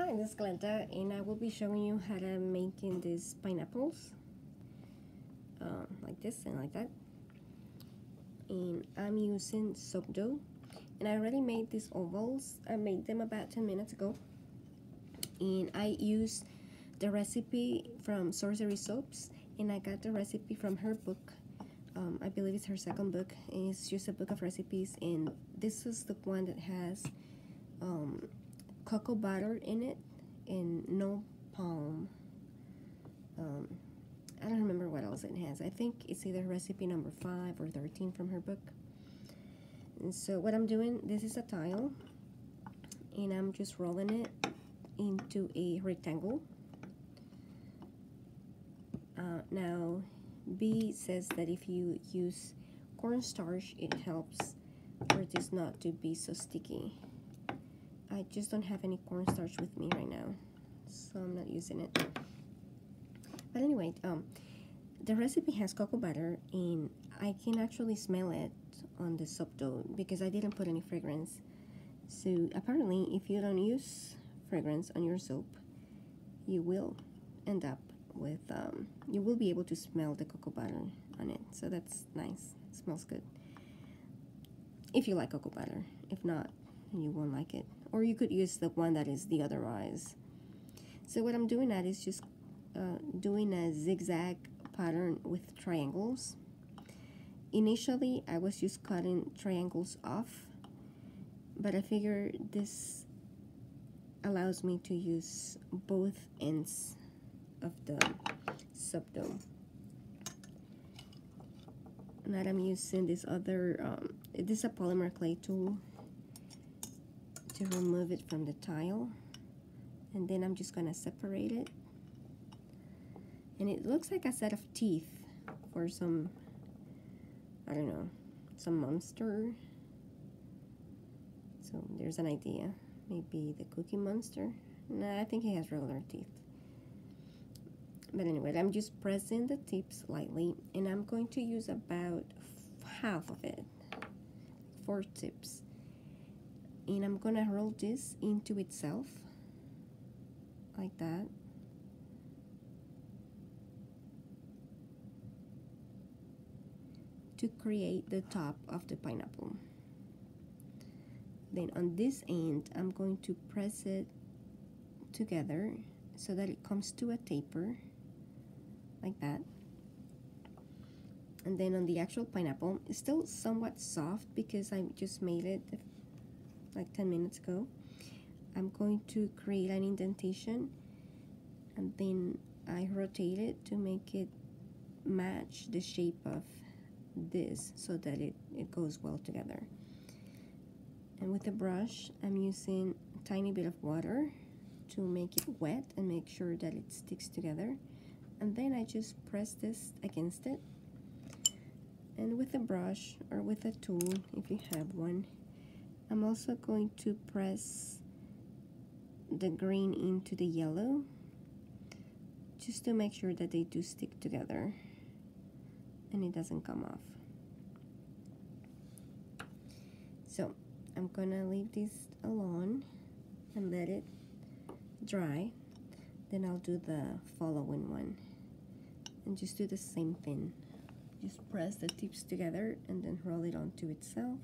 Hi, this is Glenda, and I will be showing you how to making these pineapples, like this and like that. And I'm using soap dough, and I already made these ovals. I made them about 10 minutes ago, and I used the recipe from Sorcery Soaps, and I got the recipe from her book. I believe it's her second book, and it's just a book of recipes, and this is the one that has cocoa butter in it and no palm. I don't remember what else it has. I think it's either recipe number 5 or 13 from her book. And so what I'm doing, this is a tile, and I'm just rolling it into a rectangle. Now B says that if you use cornstarch, it helps for this not to be so sticky. I just don't have any cornstarch with me right now, so I'm not using it. But anyway, the recipe has cocoa butter, and I can actually smell it on the soap dough because I didn't put any fragrance. So apparently, if you don't use fragrance on your soap, you will end up with, you will be able to smell the cocoa butter on it. So that's nice. It smells good. If you like cocoa butter. If not, you won't like it. Or you could use the one that is the otherwise. So what I'm doing at is just doing a zigzag pattern with triangles. Initially, I was just cutting triangles off, but I figured this allows me to use both ends of the soap dough. Now I'm using this other, this is a polymer clay tool to remove it from the tile, and then I'm just gonna separate it, and it looks like a set of teeth for some, I don't know, some monster. So there's an idea, maybe the Cookie Monster. Nah, I think he has regular teeth. But anyway, I'm just pressing the tips lightly, and I'm going to use about half of it, 4 tips. And I'm gonna roll this into itself like that. To create the top of the pineapple. Then on this end, I'm going to press it together so that it comes to a taper like that. And then on the actual pineapple, it's still somewhat soft because I just made it like 10 minutes ago. I'm going to create an indentation, and then I rotate it to make it match the shape of this so that it goes well together. And with the brush, I'm using a tiny bit of water to make it wet and make sure that it sticks together. And then I just press this against it. And with a brush or with a tool, if you have one, I'm also going to press the green into the yellow just to make sure that they do stick together and it doesn't come off. So I'm gonna leave this alone and let it dry. Then I'll do the following one and just do the same thing. Just press the tips together and then roll it onto itself.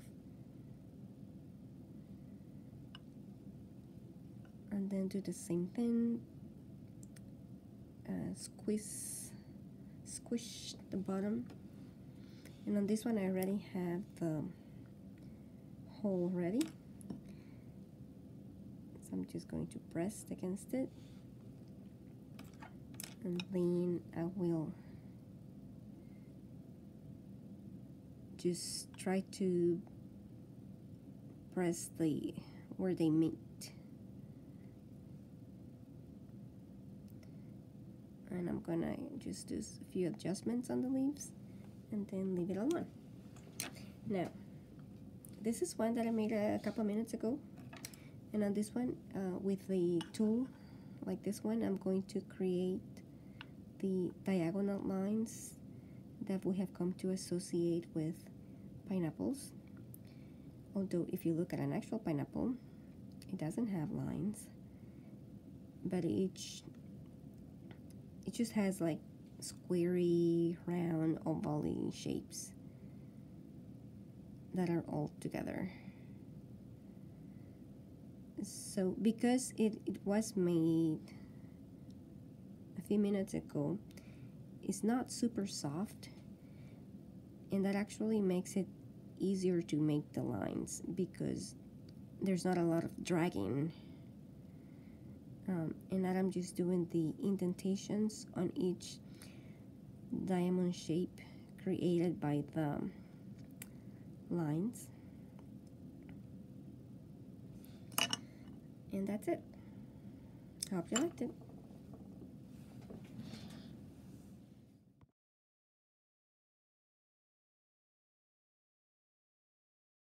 And then do the same thing. Squish the bottom. And on this one, I already have the hole ready. So I'm just going to press against it. And then I will just try to press where they meet. And I'm gonna just do a few adjustments on the leaves and then leave it alone. Now, this is one that I made a couple minutes ago, and on this one, with the tool like this one, I'm going to create the diagonal lines that we have come to associate with pineapples. Although if you look at an actual pineapple, it doesn't have lines. but it just has like squarey, round, oval shapes that are all together. So because it was made a few minutes ago, it's not super soft, and that actually makes it easier to make the lines because there's not a lot of dragging. And that I'm just doing the indentations on each diamond shape created by the lines. And that's it. I hope you liked it.